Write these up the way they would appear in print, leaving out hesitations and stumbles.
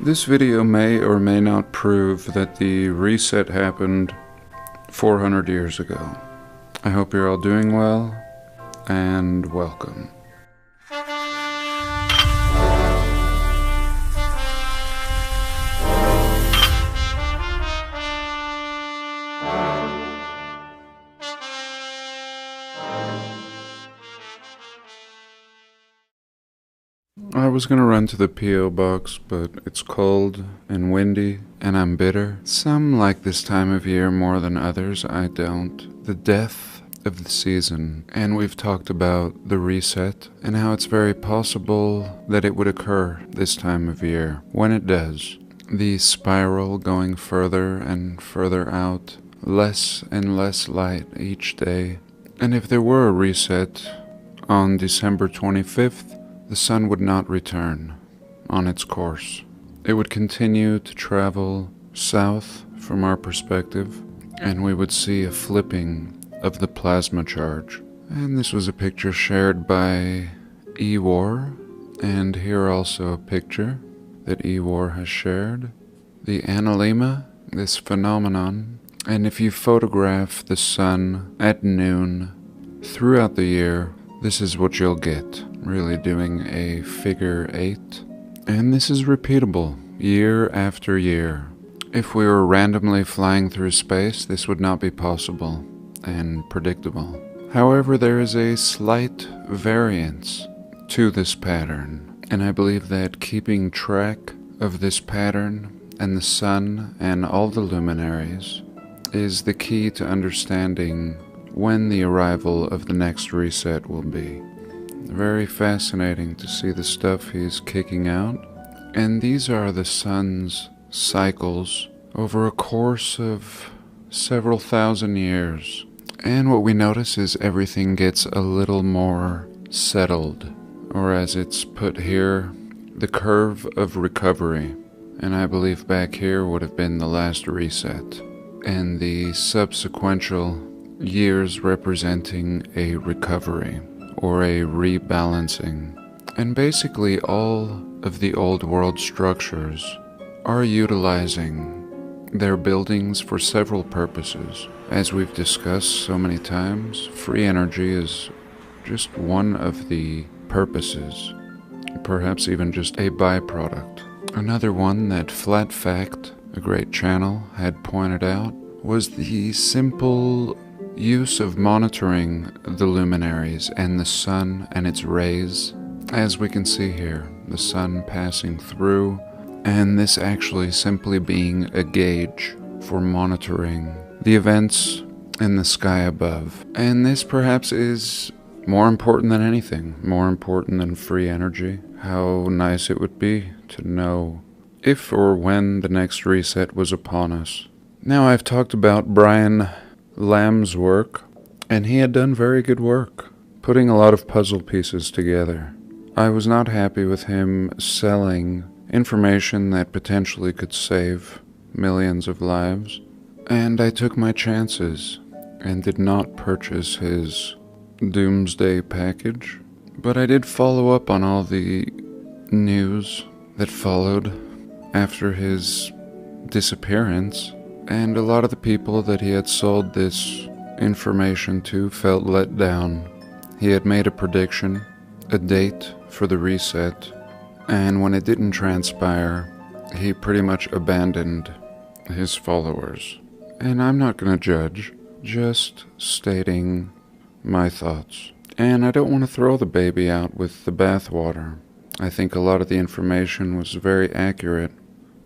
This video may or may not prove that the reset happened 400 years ago. I hope you're all doing well, and welcome. I was gonna run to the P.O. box, but it's cold and windy, and I'm bitter. Some like this time of year more than others, I don't. The death of the season, and we've talked about the reset, and how it's very possible that it would occur this time of year. When it does, the spiral going further and further out, less and less light each day. And if there were a reset on December 25th, the sun would not return on its course. It would continue to travel south from our perspective, and we would see a flipping of the plasma charge. And this was a picture shared by Ewar, and here also a picture that Ewar has shared. The analemma, this phenomenon, and if you photograph the sun at noon throughout the year, this is what you'll get, really doing a figure 8. And this is repeatable year after year. If we were randomly flying through space, this would not be possible and predictable. However, there is a slight variance to this pattern, and I believe that keeping track of this pattern and the sun and all the luminaries is the key to understanding when the arrival of the next reset will be. Very fascinating to see the stuff he's kicking out. And these are the sun's cycles over a course of several thousand years. And what we notice is everything gets a little more settled, or as it's put here, the curve of recovery. And I believe back here would have been the last reset, and the subsequential years representing a recovery or a rebalancing. And basically all of the old world structures are utilizing their buildings for several purposes. As we've discussed so many times, free energy is just one of the purposes, perhaps even just a byproduct. Another one that Flat Fact, a great channel, had pointed out was the simple use of monitoring the luminaries and the sun and its rays. As we can see here, the sun passing through, and this actually simply being a gauge for monitoring the events in the sky above. And this perhaps is more important than anything, more important than free energy. How nice it would be to know if or when the next reset was upon us. Now, I've talked about Brian Lamb's work, and he had done very good work, putting a lot of puzzle pieces together. I was not happy with him selling information that potentially could save millions of lives, and I took my chances and did not purchase his doomsday package. But I did follow up on all the news that followed after his disappearance, and a lot of the people that he had sold this information to felt let down. He had made a prediction, a date for the reset, and when it didn't transpire, he pretty much abandoned his followers. And I'm not going to judge, just stating my thoughts. And I don't want to throw the baby out with the bathwater. I think a lot of the information was very accurate,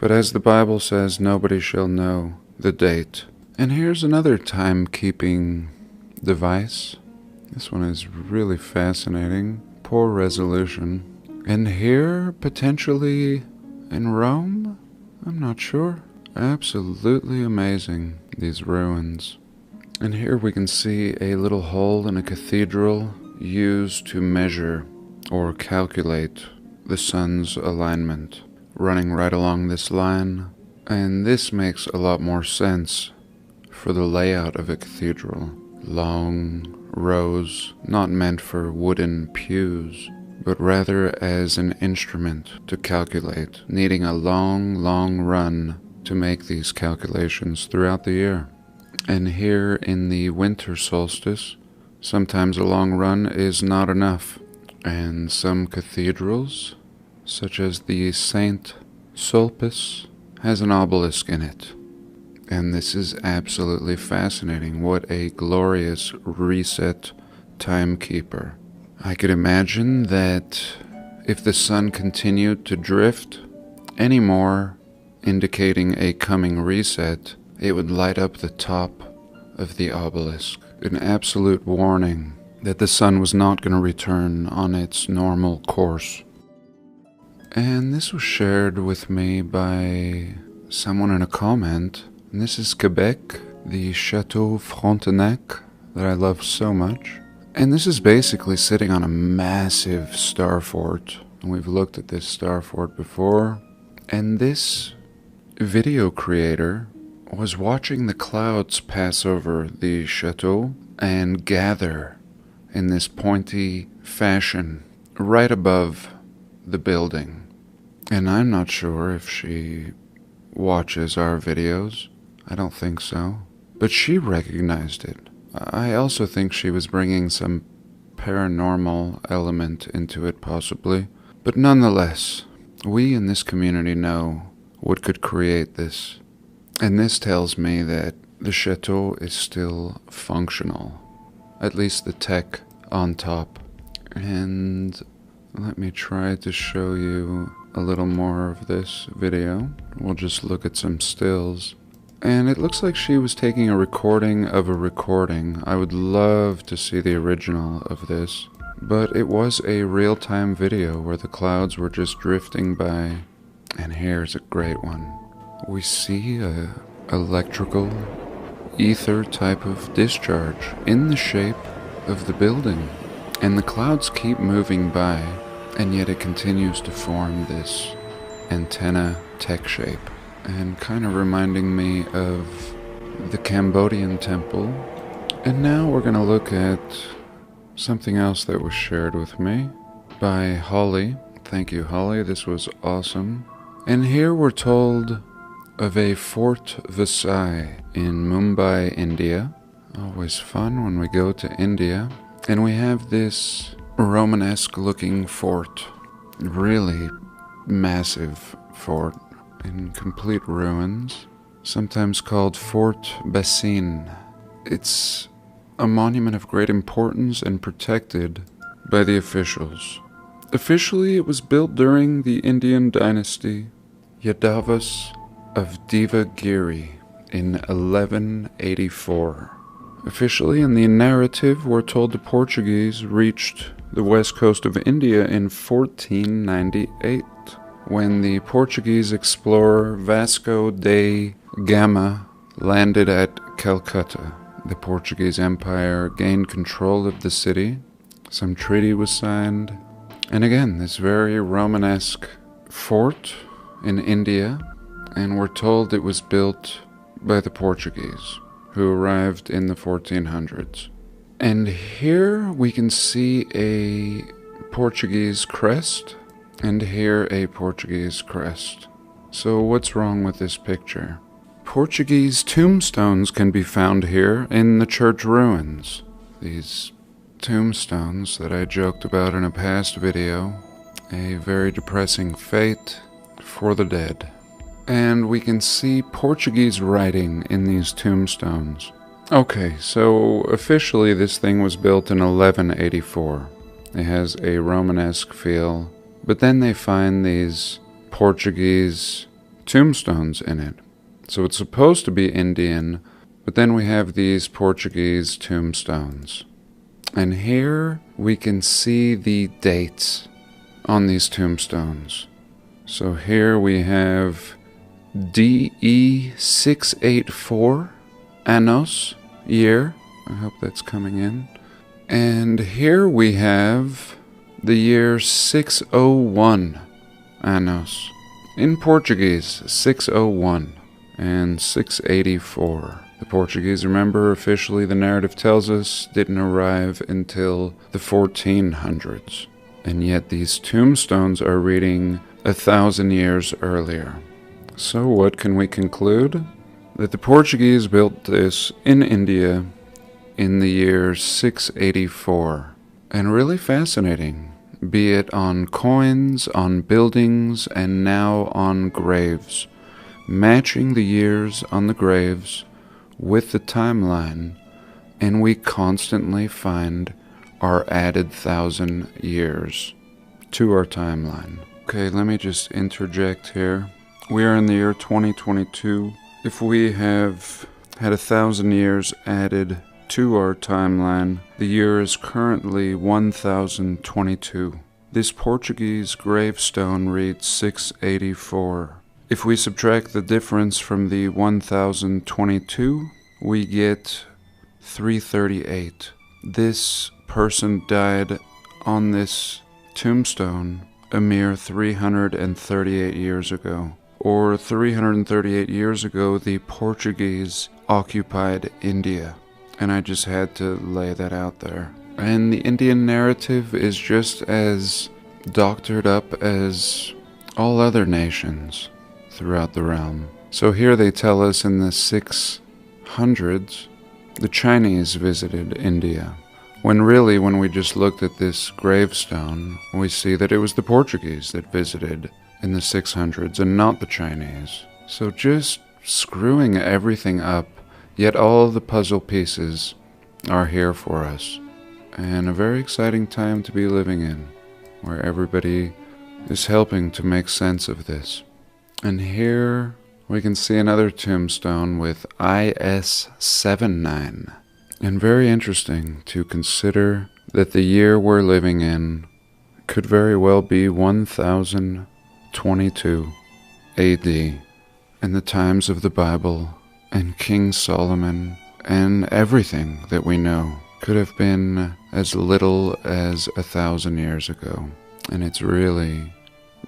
but as the Bible says, nobody shall know the date. And here's another timekeeping device. This one is really fascinating. Poor resolution. And here, potentially in Rome? I'm not sure. Absolutely amazing, these ruins. And here we can see a little hole in a cathedral used to measure or calculate the sun's alignment, running right along this line. And this makes a lot more sense for the layout of a cathedral. Long rows, not meant for wooden pews, but rather as an instrument to calculate, needing a long, long run to make these calculations throughout the year. And here in the winter solstice, sometimes a long run is not enough, and some cathedrals, such as the Saint Sulpice, has an obelisk in it. And this is absolutely fascinating. What a glorious reset timekeeper. I could imagine that if the sun continued to drift any more, indicating a coming reset, it would light up the top of the obelisk. An absolute warning that the sun was not going to return on its normal course. And this was shared with me by someone in a comment. And this is Quebec, the Chateau Frontenac that I love so much. And this is basically sitting on a massive star fort. And we've looked at this star fort before. And this video creator was watching the clouds pass over the chateau and gather in this pointy fashion right above the building. And I'm not sure if she watches our videos. I don't think so. But she recognized it. I also think she was bringing some paranormal element into it, possibly. But nonetheless, we in this community know what could create this. And this tells me that the chateau is still functional. At least the tech on top. And let me try to show you a little more of this video. We'll just look at some stills. And it looks like she was taking a recording of a recording. I would love to see the original of this. But it was a real-time video where the clouds were just drifting by. And here's a great one. We see a electrical ether type of discharge in the shape of the building. And the clouds keep moving by, and yet it continues to form this antenna tech shape. And kind of reminding me of the Cambodian temple. And now we're going to look at something else that was shared with me by Holly. Thank you, Holly. This was awesome. And here we're told of a Fort Versailles in Mumbai, India. Always fun when we go to India. And we have this Romanesque looking fort. Really massive fort in complete ruins. Sometimes called Fort Bassin. It's a monument of great importance and protected by the officials. Officially, it was built during the Indian dynasty Yadavas of Devagiri in 1184. Officially, in the narrative, we're told the Portuguese reached the west coast of India in 1498, when the Portuguese explorer Vasco da Gama landed at Calcutta. The Portuguese Empire gained control of the city. Some treaty was signed. And again, this very Romanesque fort in India, and we're told it was built by the Portuguese, who arrived in the 1400s. And here we can see a Portuguese crest, and here a Portuguese crest. So what's wrong with this picture? Portuguese tombstones can be found here in the church ruins. These tombstones that I joked about in a past video, a very depressing fate for the dead. And we can see Portuguese writing in these tombstones. Okay, so officially this thing was built in 1184. It has a Romanesque feel, but then they find these Portuguese tombstones in it. So it's supposed to be Indian, but then we have these Portuguese tombstones. And here we can see the dates on these tombstones. So here we have DE 684, Annos, year. I hope that's coming in. And here we have the year 601, Annos. In Portuguese, 601 and 684. The Portuguese, remember, officially the narrative tells us, didn't arrive until the 1400s. and yet these tombstones are reading 1,000 years earlier. So what can we conclude? That the Portuguese built this in India in the year 684. And really fascinating, be it on coins, on buildings, and now on graves. Matching the years on the graves with the timeline, and we constantly find our added 1,000 years to our timeline. Okay, let me just interject here. We are in the year 2022. If we have had 1,000 years added to our timeline, the year is currently 1022. This Portuguese gravestone reads 684. If we subtract the difference from the 1022, we get 338. This person died on this tombstone a mere 338 years ago. Or 338 years ago, the Portuguese occupied India. And I just had to lay that out there. And the Indian narrative is just as doctored up as all other nations throughout the realm. So here they tell us in the 600s, the Chinese visited India. When really, when we just looked at this gravestone, we see that it was the Portuguese that visited in the 600s and not the Chinese. So just screwing everything up, yet all the puzzle pieces are here for us. And a very exciting time to be living in, where everybody is helping to make sense of this. And here we can see another tombstone with IS-79. And very interesting to consider that the year we're living in could very well be 1022 AD, in the times of the Bible and King Solomon, and everything that we know could have been as little as 1,000 years ago. And it's really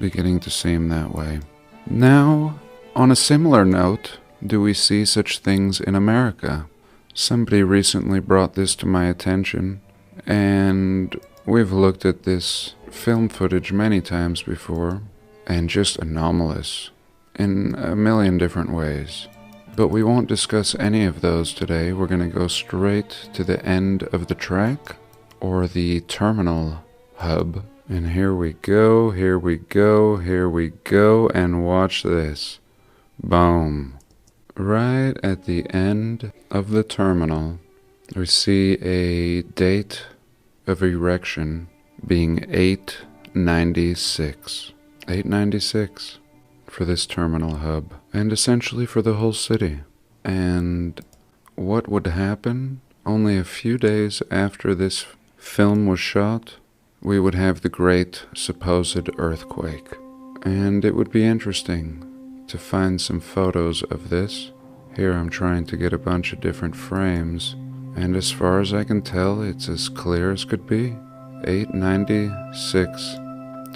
beginning to seem that way. Now, on a similar note, do we see such things in America? Somebody recently brought this to my attention, and we've looked at this film footage many times before, and just anomalous in a million different ways. But we won't discuss any of those today. We're going to go straight to the end of the track, or the terminal hub. And here we go, here we go, here we go, and watch this. Boom. Right at the end of the terminal, we see a date of erection being 896. 896 for this terminal hub, and essentially for the whole city. And what would happen? Only a few days after this film was shot, we would have the great supposed earthquake. And it would be interesting to find some photos of this. Here I'm trying to get a bunch of different frames, and as far as I can tell, it's as clear as could be. 896.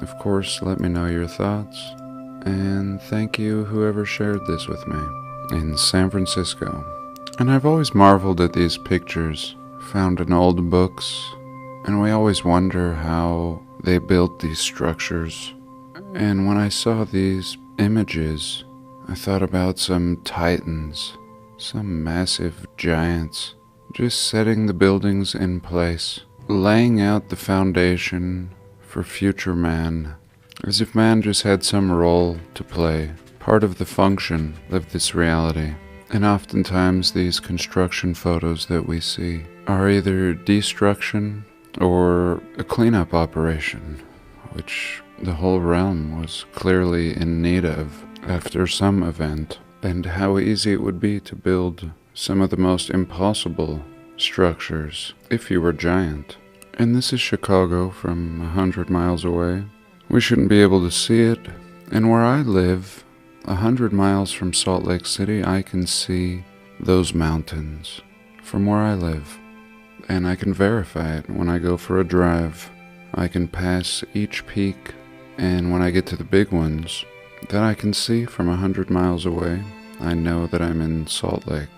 Of course, let me know your thoughts, and thank you whoever shared this with me in San Francisco. And I've always marveled at these pictures found in old books, and we always wonder how they built these structures. And when I saw these images, I thought about some titans, some massive giants, just setting the buildings in place, laying out the foundation for future man, as if man just had some role to play, part of the function of this reality. And oftentimes these construction photos that we see are either destruction or a cleanup operation, which the whole realm was clearly in need of after some event, and how easy it would be to build some of the most impossible structures if you were giant. And this is Chicago from 100 miles away. We shouldn't be able to see it, and where I live, 100 miles from Salt Lake City, I can see those mountains from where I live, and I can verify it when I go for a drive. I can pass each peak, and when I get to the big ones that I can see from 100 miles away, I know that I'm in Salt Lake.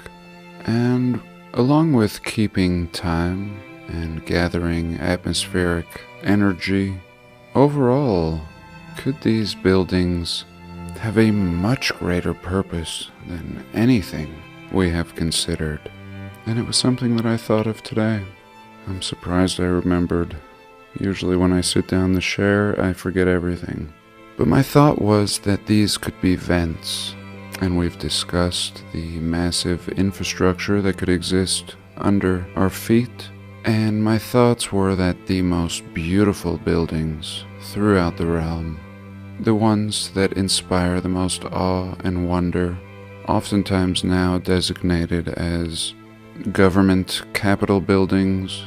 And along with keeping time and gathering atmospheric energy Overall, could these buildings have a much greater purpose than anything we have considered? And it was something that I thought of today. I'm surprised I remembered. Usually when I sit down to share, I forget everything. But my thought was that these could be vents, and we've discussed the massive infrastructure that could exist under our feet, and my thoughts were that the most beautiful buildings throughout the realm, the ones that inspire the most awe and wonder, oftentimes now designated as government capitol buildings,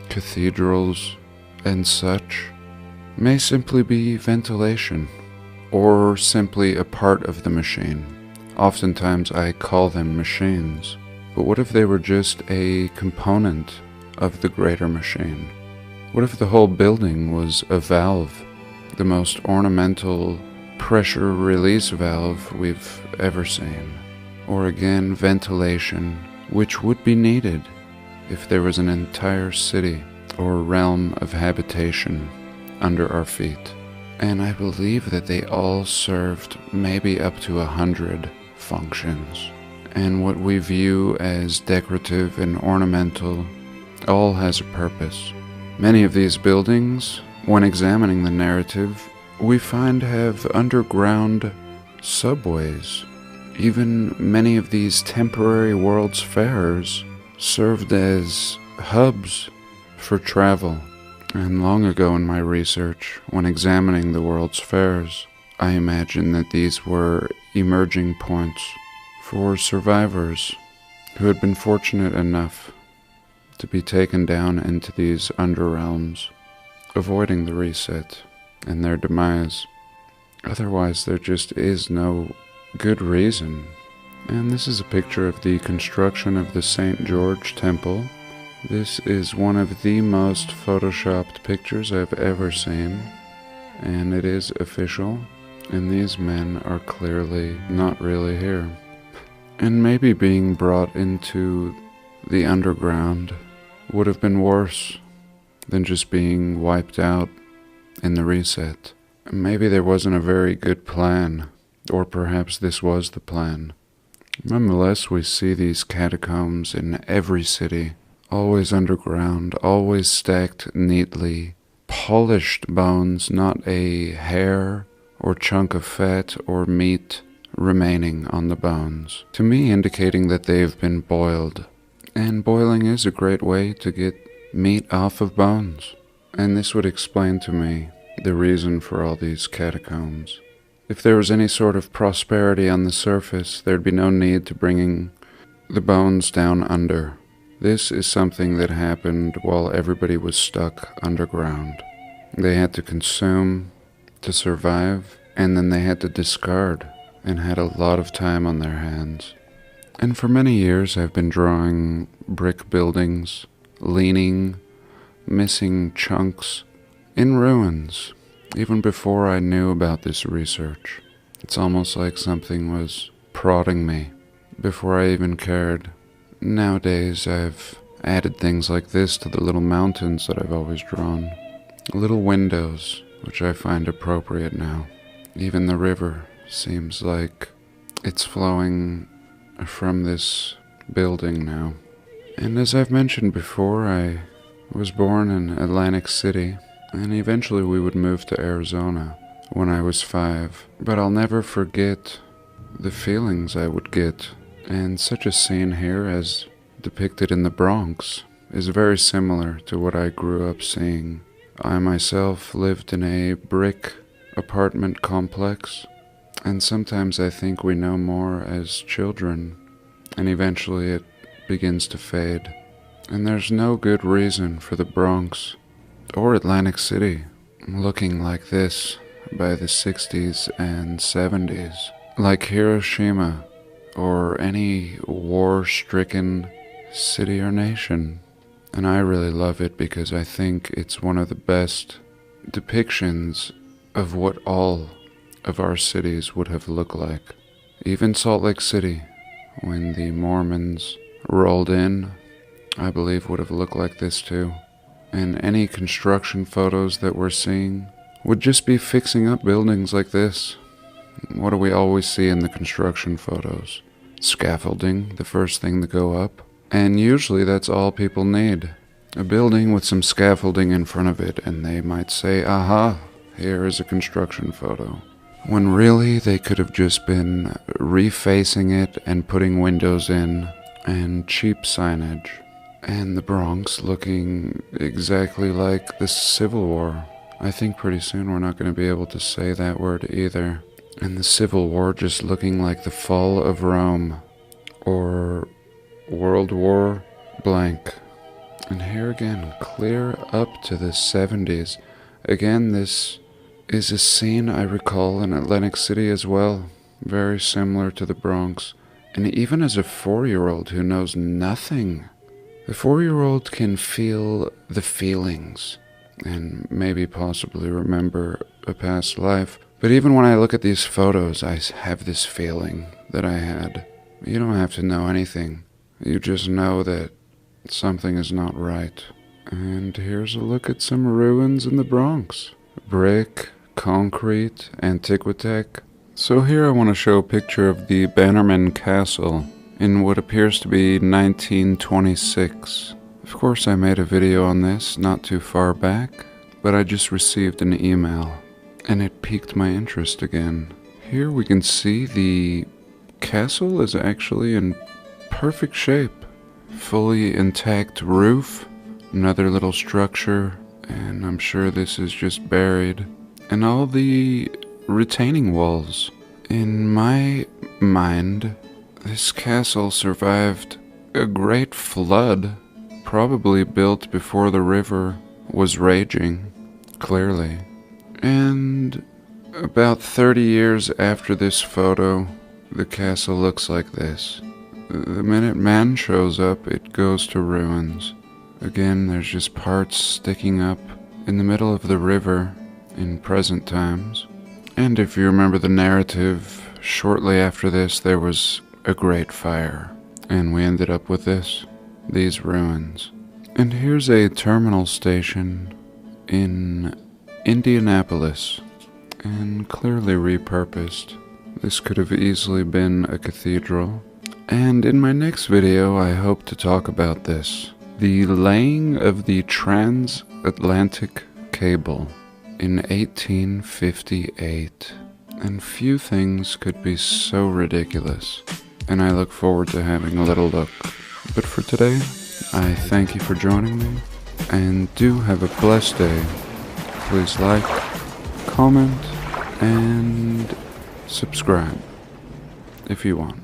cathedrals, and such, may simply be ventilation, or simply a part of the machine. Oftentimes I call them machines, but what if they were just a component of the greater machine? What if the whole building was a valve, the most ornamental pressure release valve we've ever seen? Or again, ventilation, which would be needed if there was an entire city or realm of habitation under our feet. And I believe that they all served maybe up to 100 functions. And what we view as decorative and ornamental all has a purpose. Many of these buildings, when examining the narrative, we find have underground subways. Even many of these temporary World's Fairs served as hubs for travel. And long ago in my research, when examining the World's Fairs, I imagined that these were emerging points for survivors who had been fortunate enough to be taken down into these underrealms, avoiding the reset and their demise. Otherwise, there just is no good reason. And this is a picture of the construction of the St. George Temple. This is one of the most photoshopped pictures I've ever seen, and it is official, and these men are clearly not really here. And maybe being brought into the underground would have been worse than just being wiped out in the reset. Maybe there wasn't a very good plan, or perhaps this was the plan. Nonetheless, we see these catacombs in every city, always underground, always stacked neatly, polished bones, not a hair or chunk of fat or meat remaining on the bones, to me indicating that they've been boiled. And boiling is a great way to get meat off of bones. And this would explain to me the reason for all these catacombs. If there was any sort of prosperity on the surface, there'd be no need to bringing the bones down under. This is something that happened while everybody was stuck underground. They had to consume to survive, and then they had to discard, and had a lot of time on their hands. And for many years I've been drawing brick buildings, leaning, missing chunks, in ruins, even before I knew about this research. It's almost like something was prodding me before I even cared. Nowadays I've added things like this to the little mountains that I've always drawn. Little windows, which I find appropriate now. Even the river seems like it's flowing from this building now. And as I've mentioned before, I was born in Atlantic City, and eventually we would move to Arizona when I was 5. But I'll never forget the feelings I would get. And such a scene here as depicted in the Bronx is very similar to what I grew up seeing. I myself lived in a brick apartment complex, and sometimes I think we know more as children, and eventually it begins to fade. And there's no good reason for the Bronx or Atlantic City looking like this by the 60s and 70s, like Hiroshima or any war-stricken city or nation. And I really love it because I think it's one of the best depictions of what all of our cities would have looked like. Even Salt Lake City, when the Mormons rolled in, I believe would have looked like this too. And any construction photos that we're seeing would just be fixing up buildings like this. What do we always see in the construction photos? Scaffolding, the first thing to go up. And usually that's all people need. A building with some scaffolding in front of it, and they might say, aha, here is a construction photo. When really they could have just been refacing it and putting windows in and cheap signage. And the Bronx looking exactly like the Civil War. I think pretty soon we're not going to be able to say that word either. And the Civil War just looking like the fall of Rome or World War blank. And here again, clear up to the 70s. Again, this is a scene I recall in Atlantic City as well. Very similar to the Bronx. And even as a 4-year-old who knows nothing, the 4-year-old can feel the feelings and maybe possibly remember a past life. But even when I look at these photos, I have this feeling that I had. You don't have to know anything. You just know that something is not right. And here's a look at some ruins in the Bronx. Brick, concrete, Antiquitech. So here I want to show a picture of the Bannerman Castle in what appears to be 1926. Of course I made a video on this not too far back, but I just received an email and it piqued my interest again. Here we can see the castle is actually in perfect shape. Fully intact roof, another little structure, and I'm sure this is just buried. And all the retaining walls. In my mind, this castle survived a great flood, probably built before the river was raging, clearly. And about 30 years after this photo, the castle looks like this. The minute man shows up, it goes to ruins. Again, there's just parts sticking up in the middle of the river in present times. And if you remember the narrative, shortly after this there was a great fire. And we ended up with these ruins. And here's a terminal station in Indianapolis, and clearly repurposed. This could have easily been a cathedral. And in my next video, I hope to talk about this. The laying of the transatlantic cable in 1858. And few things could be so ridiculous. And I look forward to having a little look. But for today, I thank you for joining me. And do have a blessed day. Please like, comment, and subscribe if you want.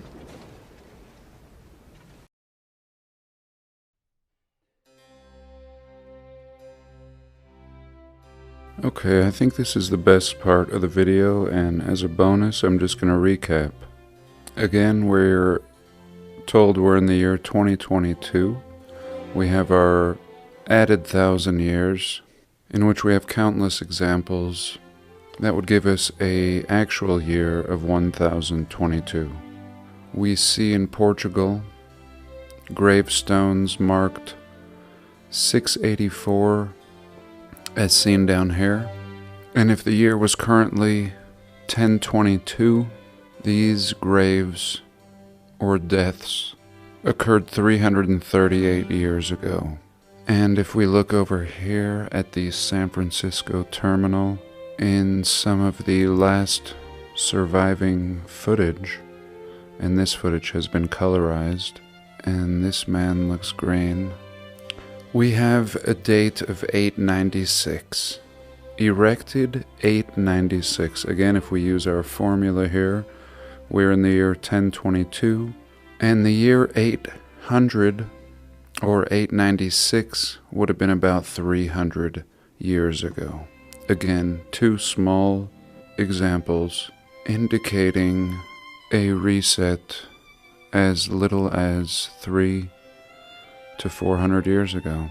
Okay, I think this is the best part of the video, and as a bonus, I'm just going to recap. Again, we're told we're in the year 2022. We have our added 1,000 years, in which we have countless examples that would give us an actual year of 1022. We see in Portugal gravestones marked 684 as seen down here. And if the year was currently 1022, these graves or deaths occurred 338 years ago. And if we look over here at the San Francisco terminal, in some of the last surviving footage, and this footage has been colorized, and this man looks green, we have a date of 896. Erected 896. Again, if we use our formula here, we're in the year 1022, and the year 800 or 896 would have been about 300 years ago. Again, two small examples indicating a reset as little as 300 to 400 years ago.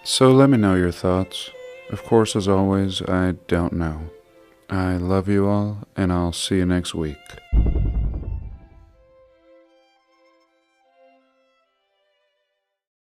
So let me know your thoughts. Of course, as always, I don't know. I love you all, and I'll see you next week.